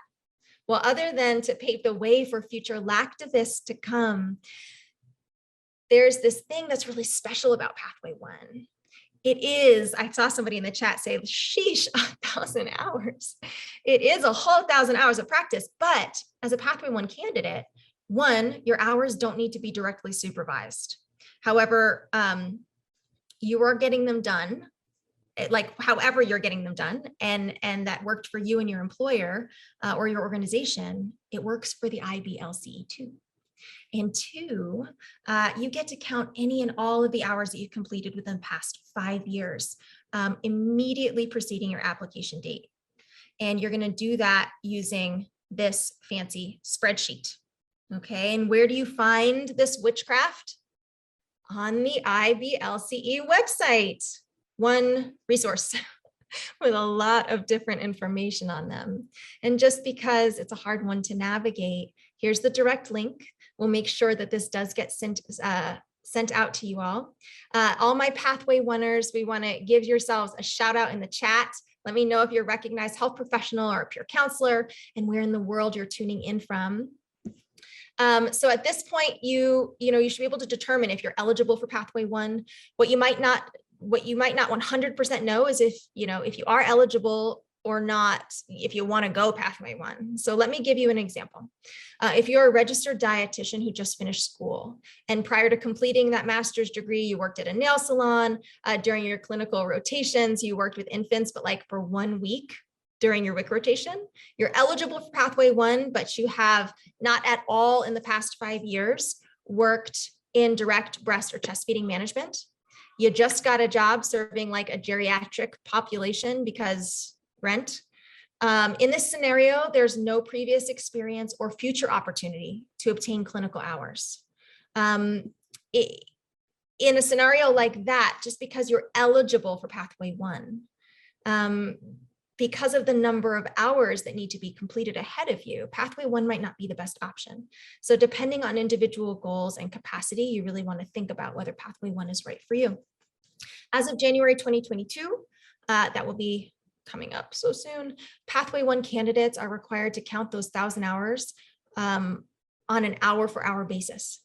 Well, other than to pave the way for future lactivists to come, there's this thing that's really special about Pathway 1. It is, I saw somebody in the chat say, sheesh, 1,000 hours. It is a whole 1,000 hours of practice, but as a Pathway 1 candidate, one, your hours don't need to be directly supervised. However, you are getting them done, like however you're getting them done, and that worked for you and your employer or your organization, it works for the IBCLC too. And two, you get to count any and all of the hours that you completed within the past 5 years, immediately preceding your application date. And you're going to do that using this fancy spreadsheet. Okay, and where do you find this witchcraft? On the IBCLC website. One resource with a lot of different information on them. And just because it's a hard one to navigate, here's the direct link. We'll make sure that this does get sent out to you all. All my Pathway 1ers, we want to give yourselves a shout out in the chat. Let me know if you're a recognized health professional or a peer counselor and where in the world you're tuning in from. So at this point, you should be able to determine if you're eligible for Pathway 1. What you might not 100% know is if you are eligible or not, if you want to go Pathway 1. So let me give you an example. If you're a registered dietitian who just finished school, and prior to completing that master's degree, you worked at a nail salon, during your clinical rotations, you worked with infants, but like for 1 week during your WIC rotation, you're eligible for Pathway 1, but you have not at all in the past 5 years worked in direct breast or chest feeding management. You just got a job serving like a geriatric population because rent, In this scenario, there's no previous experience or future opportunity to obtain clinical hours. In a scenario like that, just because you're eligible for Pathway 1, because of the number of hours that need to be completed ahead of you, Pathway 1 might not be the best option. So depending on individual goals and capacity, you really want to think about whether Pathway 1 is right for you. As of January 2022, that will be coming up so soon, Pathway 1 candidates are required to count those 1,000 hours on an hour-for-hour basis.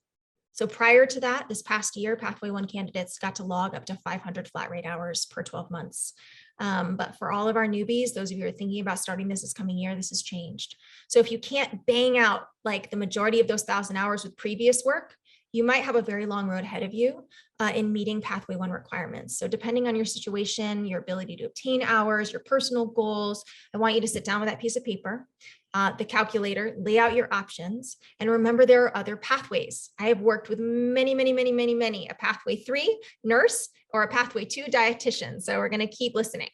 So prior to that, this past year, Pathway 1 candidates got to log up to 500 flat rate hours per 12 months. But for all of our newbies, those of you who are thinking about starting this coming year, this has changed. So if you can't bang out like the majority of those 1,000 hours with previous work, you might have a very long road ahead of you in meeting Pathway 1 requirements. So depending on your situation, your ability to obtain hours, your personal goals, I want you to sit down with that piece of paper, the calculator, lay out your options, and remember there are other pathways. I have worked with many, a Pathway 3 nurse or a Pathway 2 dietitian. So we're going to keep listening.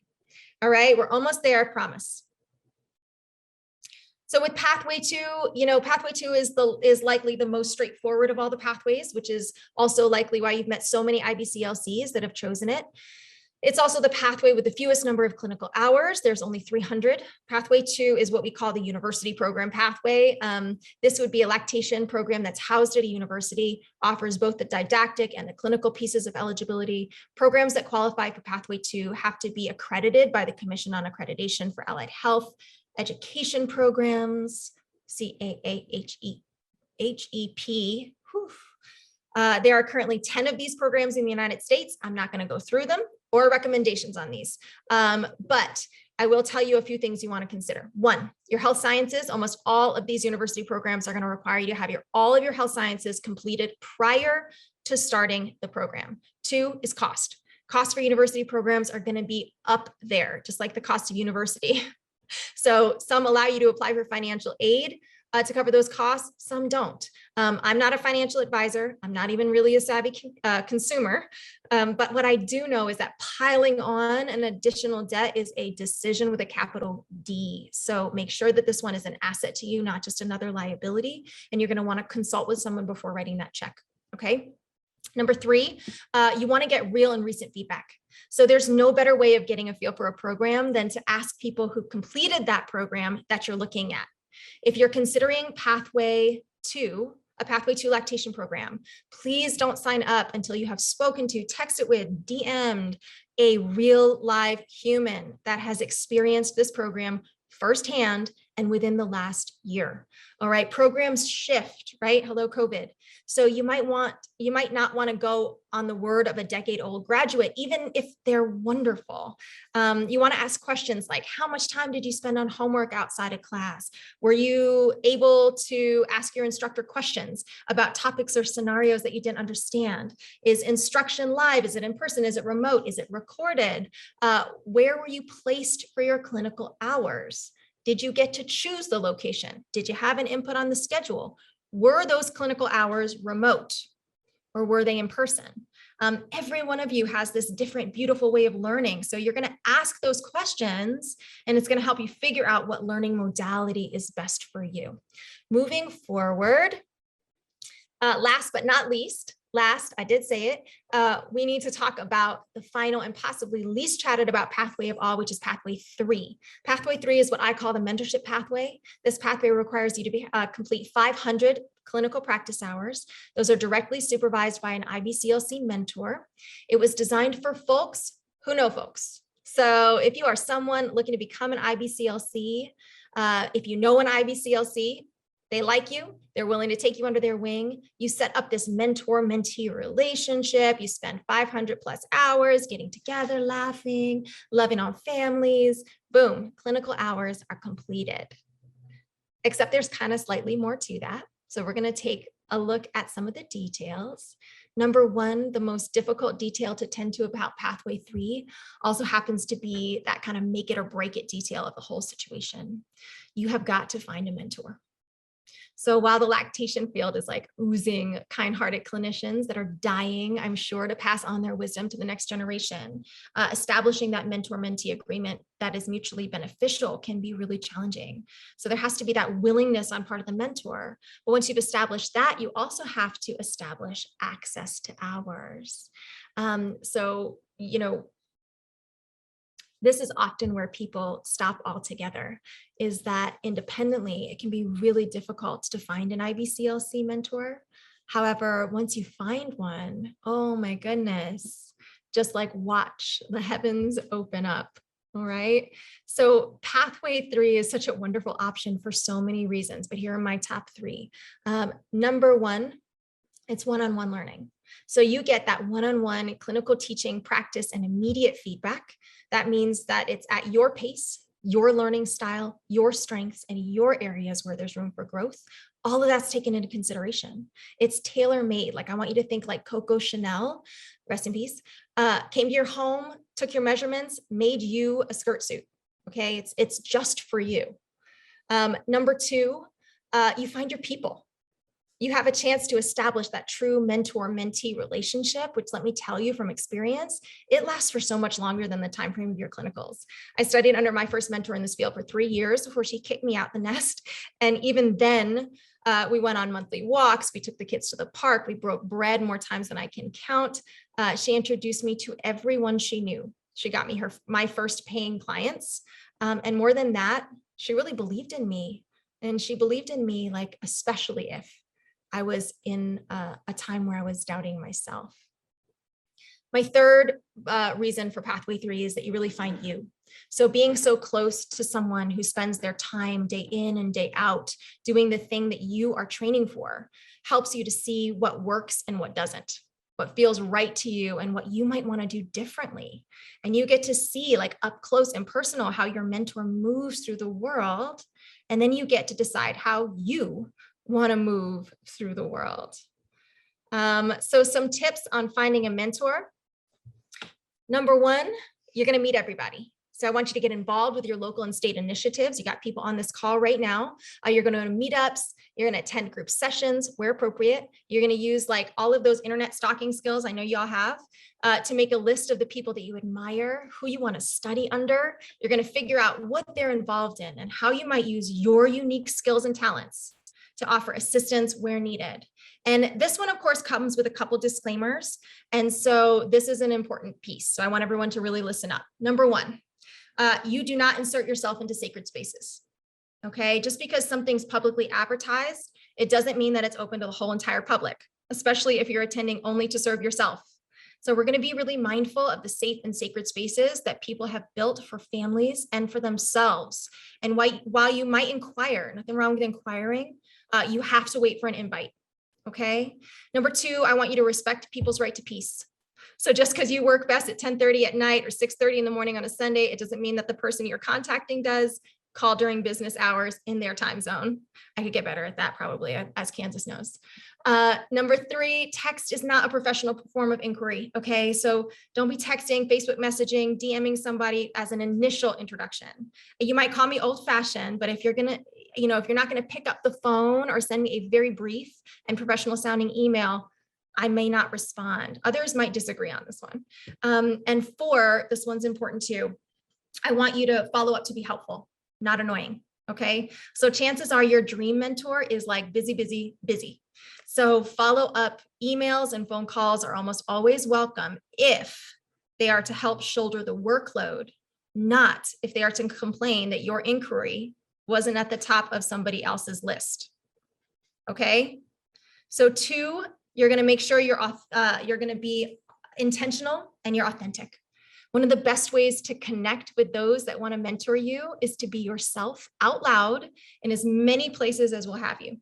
All right, we're almost there, I promise. So with Pathway 2, Pathway 2 is likely the most straightforward of all the pathways, which is also likely why you've met so many IBCLCs that have chosen it. It's also the pathway with the fewest number of clinical hours. There's only 300. Pathway 2 is what we call the university program pathway. This would be a lactation program that's housed at a university, offers both the didactic and the clinical pieces of eligibility. Programs that qualify for Pathway 2 have to be accredited by the Commission on Accreditation for Allied Health Education Programs, CAAHEP. There are currently 10 of these programs in the United States. I'm not going to go through them or recommendations on these, but I will tell you a few things you want to consider. One, your health sciences. Almost all of these university programs are going to require you to have all of your health sciences completed prior to starting the program. Two is cost. Costs for university programs are going to be up there, just like the cost of university. So some allow you to apply for financial aid to cover those costs, some don't. I'm not a financial advisor. I'm not even really a savvy consumer. But what I do know is that piling on an additional debt is a decision with a capital D. So make sure that this one is an asset to you, not just another liability. And you're going to want to consult with someone before writing that check. Okay. Number three, you want to get real and recent feedback. So there's no better way of getting a feel for a program than to ask people who completed that program that you're looking at. If you're considering Pathway 2, a Pathway 2 lactation program, please don't sign up until you have spoken to, texted with, DM'd a real live human that has experienced this program firsthand and within the last year. All right, programs shift, right? Hello, COVID. So you might not want to go on the word of a decade-old graduate, even if they're wonderful. You want to ask questions like, how much time did you spend on homework outside of class? Were you able to ask your instructor questions about topics or scenarios that you didn't understand? Is instruction live? Is it in person? Is it remote? Is it recorded? Where were you placed for your clinical hours? Did you get to choose the location? Did you have an input on the schedule? Were those clinical hours remote or were they in person? Every one of you has this different, beautiful way of learning. So you're going to ask those questions and it's going to help you figure out what learning modality is best for you. Moving forward, last but not least, I did say it, we need to talk about the final and possibly least chatted about pathway of all, which is Pathway 3. Pathway 3 is what I call the mentorship pathway. This pathway requires you to complete 500 clinical practice hours. Those are directly supervised by an IBCLC mentor. It was designed for folks who know folks. So if you are someone looking to become an IBCLC, if you know an IBCLC, they like you, they're willing to take you under their wing. You set up this mentor-mentee relationship. You spend 500 plus hours getting together, laughing, loving on families. Boom, clinical hours are completed. Except there's kind of slightly more to that. So we're going to take a look at some of the details. Number one, the most difficult detail to tend to about Pathway 3 also happens to be that kind of make it or break it detail of the whole situation. You have got to find a mentor. So while the lactation field is like oozing kind-hearted clinicians that are dying, I'm sure, to pass on their wisdom to the next generation, establishing that mentor-mentee agreement that is mutually beneficial can be really challenging. So there has to be that willingness on part of the mentor. But once you've established that, you also have to establish access to hours. This is often where people stop altogether, is that independently, it can be really difficult to find an IBCLC mentor. However, once you find one, oh my goodness, just like watch the heavens open up. All right. So pathway 3 is such a wonderful option for so many reasons, but here are my top 3. Number 1, it's one-on-one learning. So you get that one-on-one clinical teaching practice and immediate feedback. That means that it's at your pace, your learning style, your strengths, and your areas where there's room for growth. All of that's taken into consideration. It's tailor-made. Like, I want you to think like Coco Chanel, rest in peace, came to your home, took your measurements, made you a skirt suit. Okay, it's just for you. Number 2, you find your people. You have a chance to establish that true mentor-mentee relationship, which, let me tell you from experience, it lasts for so much longer than the time frame of your clinicals. I studied under my first mentor in this field for 3 years before she kicked me out the nest. And even then, we went on monthly walks. We took the kids to the park. We broke bread more times than I can count. She introduced me to everyone she knew. She got me my first paying clients. And more than that, she really believed in me. And she believed in me, like, especially if I was in a time where I was doubting myself. My third reason for pathway 3 is that you really find you. So being so close to someone who spends their time day in and day out doing the thing that you are training for helps you to see what works and what doesn't, what feels right to you and what you might want to do differently. And you get to see, like, up close and personal how your mentor moves through the world. And then you get to decide how you want to move through the world. So some tips on finding a mentor. Number 1, you're going to meet everybody. So I want you to get involved with your local and state initiatives. You got people on this call right now. You're going to meetups. You're going to attend group sessions where appropriate. You're going to use, like, all of those internet stalking skills I know y'all have to make a list of the people that you admire, who you want to study under. You're going to figure out what they're involved in and how you might use your unique skills and talents to offer assistance where needed. And this one, of course, comes with a couple disclaimers. And so this is an important piece. So I want everyone to really listen up. Number 1, you do not insert yourself into sacred spaces. Okay, just because something's publicly advertised, it doesn't mean that it's open to the whole entire public, especially if you're attending only to serve yourself. So we're going to be really mindful of the safe and sacred spaces that people have built for families and for themselves. And while you might inquire, nothing wrong with inquiring, you have to wait for an invite. Okay. Number 2, I want you to respect people's right to peace. So just because you work best at 10:30 at night or 6:30 in the morning on a Sunday, it doesn't mean that the person you're contacting does. Call during business hours in their time zone. I could get better at that probably, as Kansas knows. Number 3, text is not a professional form of inquiry. Okay, so don't be texting, Facebook messaging, DMing somebody as an initial introduction. You might call me old-fashioned, but if you're not gonna pick up the phone or send me a very brief and professional sounding email, I may not respond. Others might disagree on this one. And 4, this one's important too. I want you to follow up to be helpful, not annoying. Okay. So chances are your dream mentor is like busy, busy, busy. So follow up emails and phone calls are almost always welcome if they are to help shoulder the workload, not if they are to complain that your inquiry wasn't at the top of somebody else's list. Okay. So 2, you're going to make sure you're going to be intentional and you're authentic. One of the best ways to connect with those that want to mentor you is to be yourself out loud in as many places as will have you.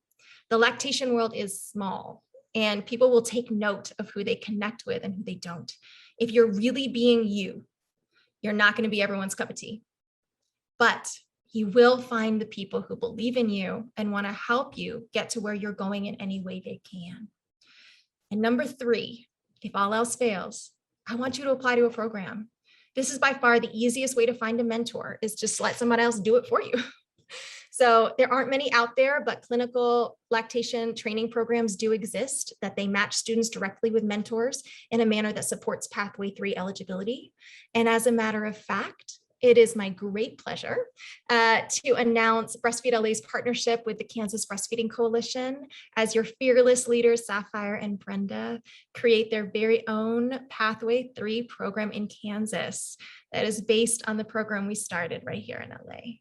The lactation world is small and people will take note of who they connect with and who they don't. If you're really being you, you're not going to be everyone's cup of tea, but you will find the people who believe in you and want to help you get to where you're going in any way they can. And number 3, if all else fails, I want you to apply to a program. This is by far the easiest way to find a mentor, is just let somebody else do it for you. So there aren't many out there, but clinical lactation training programs do exist that they match students directly with mentors in a manner that supports Pathway 3 eligibility. And as a matter of fact, it is my great pleasure to announce Breastfeed LA's partnership with the Kansas Breastfeeding Coalition as your fearless leaders, Sapphire and Brenda, create their very own Pathway 3 program in Kansas that is based on the program we started right here in LA.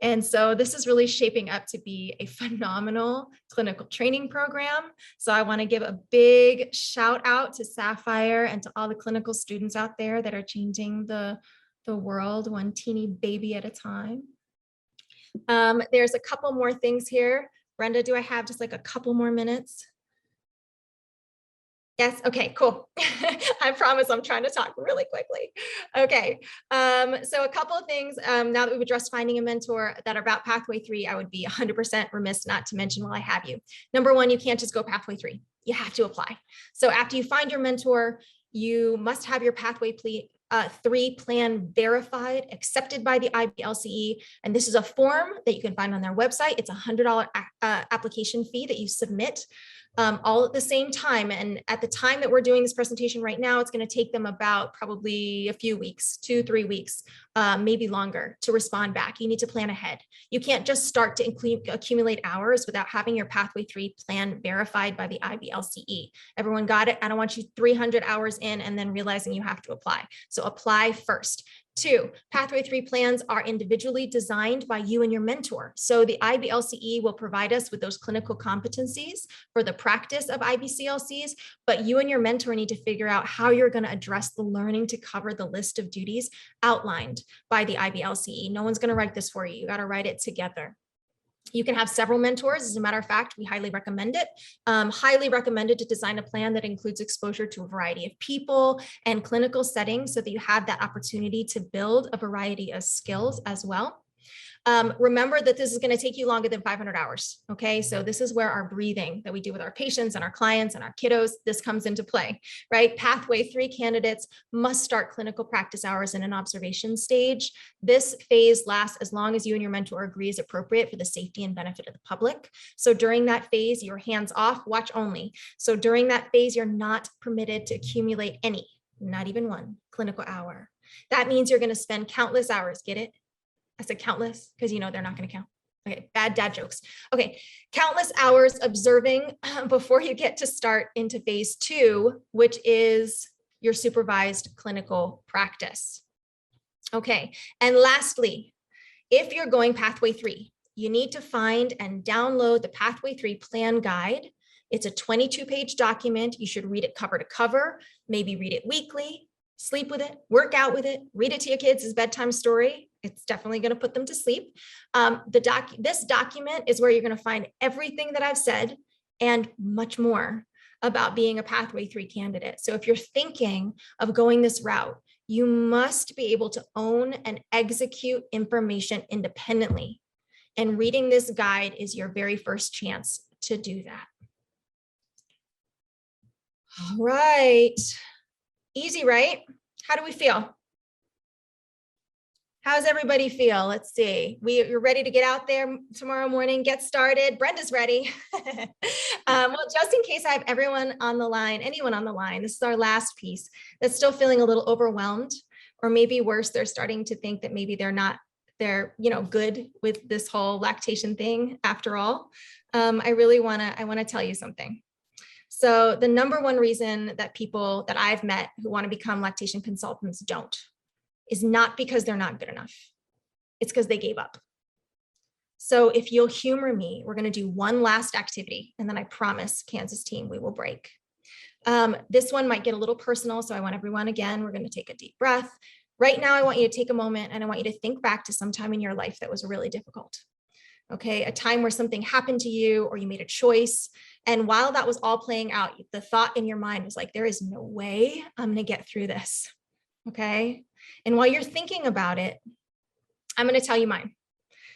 And so this is really shaping up to be a phenomenal clinical training program. So I want to give a big shout out to Sapphire and to all the clinical students out there that are changing the world one teeny baby at a time. There's a couple more things here. Brenda, do I have just like a couple more minutes? Yes, okay, cool. I promise I'm trying to talk really quickly. Okay, so a couple of things now that we've addressed finding a mentor that are about Pathway 3, I would be 100% remiss not to mention while I have you. Number one, you can't just go Pathway 3, you have to apply. So after you find your mentor, you must have your Pathway 3 plan verified, accepted by the IBCLC. And this is a form that you can find on their website. It's a $100 application fee that you submit all at the same time. And at the time that we're doing this presentation right now, it's going to take them about probably a few weeks, 2-3 weeks, maybe longer to respond back. You need to plan ahead. You can't just start to accumulate hours without having your Pathway 3 plan verified by the IBCLC. Everyone got it? I don't want you 300 hours in and then realizing you have to apply. So apply first. 2, Pathway 3 plans are individually designed by you and your mentor. So the IBCLC will provide us with those clinical competencies for the practice of IBCLCs, but you and your mentor need to figure out how you're going to address the learning to cover the list of duties outlined by the IBCLC. No one's going to write this for you. You got to write it together. You can have several mentors. As a matter of fact, we highly recommend it. Highly recommended to design a plan that includes exposure to a variety of people and clinical settings so that you have that opportunity to build a variety of skills as well. Remember that this is going to take you longer than 500 hours. Okay, so this is where our breathing that we do with our patients and our clients and our kiddos, this comes into play, right? Pathway 3 candidates must start clinical practice hours in an observation stage. This phase lasts as long as you and your mentor agree is appropriate for the safety and benefit of the public. So during that phase, you're hands off, watch only. So during that phase, you're not permitted to accumulate any, not even one clinical hour. That means you're going to spend countless hours, get it? I said countless because you know they're not going to count. Okay, bad dad jokes. Okay, countless hours observing before you get to start into phase 2, which is your supervised clinical practice. Okay, and lastly, if you're going Pathway 3, you need to find and download the Pathway 3 plan guide. It's a 22-page document. You should read it cover to cover, maybe read it weekly, sleep with it, work out with it, read it to your kids as bedtime story. It's definitely going to put them to sleep. This document is where you're going to find everything that I've said and much more about being a Pathway 3 candidate. So if you're thinking of going this route, you must be able to own and execute information independently. And reading this guide is your very first chance to do that. All right. Easy, right? How do we feel? How's everybody feel? Let's see. You're ready to get out there tomorrow morning, get started. Brenda's ready. Well, just in case I have anyone on the line, this is our last piece that's still feeling a little overwhelmed, or maybe worse, they're starting to think that maybe they're good with this whole lactation thing after all. I want to tell you something. So the number one reason that people that I've met who want to become lactation consultants don't is not because they're not good enough. It's because they gave up. So if you'll humor me, we're going to do one last activity, and then I promise Kansas team, we will break. This one might get a little personal. So I want everyone, again, we're going to take a deep breath. Right now, I want you to take a moment and I want you to think back to some time in your life that was really difficult. Okay, a time where something happened to you or you made a choice. And while that was all playing out, the thought in your mind was like, there is no way I'm going to get through this. Okay. And while you're thinking about it, I'm going to tell you mine.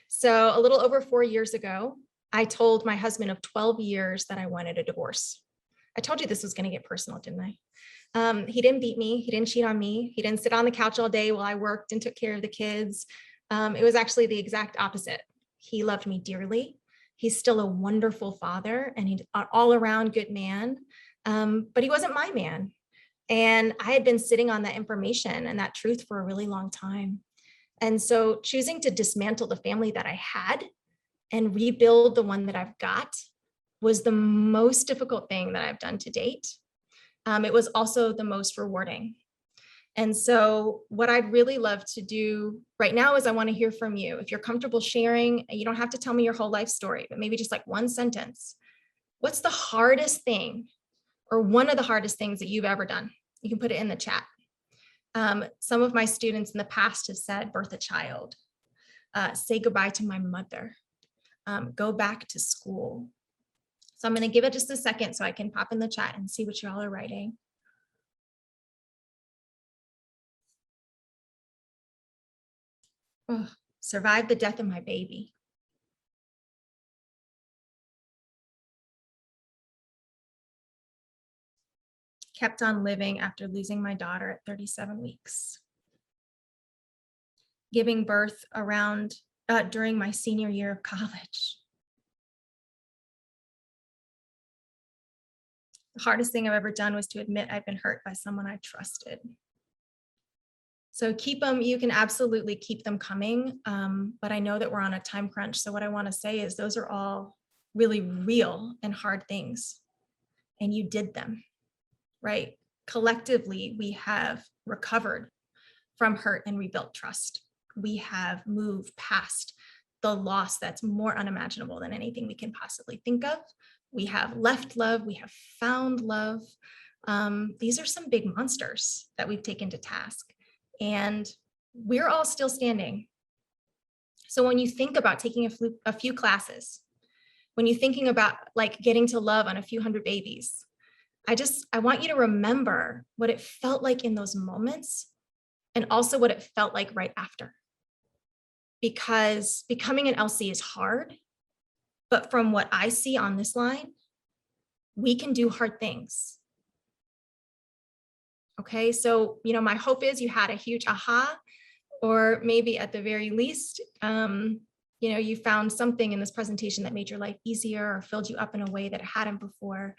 So a little over 4 years ago, I told my husband of 12 years that I wanted a divorce. I told you this was going to get personal, didn't I? He didn't beat me. He didn't cheat on me. He didn't sit on the couch all day while I worked and took care of the kids. It was actually the exact opposite. He loved me dearly. He's still a wonderful father and he's an all around good man. But he wasn't my man. And I had been sitting on that information and that truth for a really long time. And so choosing to dismantle the family that I had and rebuild the one that I've got was the most difficult thing that I've done to date. It was also the most rewarding. And so what I'd really love to do right now is I want to hear from you. If you're comfortable sharing, you don't have to tell me your whole life story, but maybe just like one sentence. What's the hardest thing or one of the hardest things that you've ever done? You can put it in the chat. Some of my students in the past have said, birth a child, say goodbye to my mother, go back to school. So I'm going to give it just a second so I can pop in the chat and see what y'all are writing. Oh, survived the death of my baby. Kept on living after losing my daughter at 37 weeks. Giving birth during my senior year of college. The hardest thing I've ever done was to admit I've been hurt by someone I trusted. So keep them, you can absolutely keep them coming, but I know that we're on a time crunch. So what I want to say is those are all really real and hard things, and you did them, right? Collectively, we have recovered from hurt and rebuilt trust. We have moved past the loss that's more unimaginable than anything we can possibly think of. We have left love, we have found love. These are some big monsters that we've taken to task. And we're all still standing. So when you think about taking a few classes, when you're thinking about like getting to love on a few hundred babies, I want you to remember what it felt like in those moments and also what it felt like right after. Because becoming an LC is hard, but from what I see on this line, we can do hard things. Okay, so, my hope is you had a huge aha, or maybe at the very least, you found something in this presentation that made your life easier or filled you up in a way that it hadn't before.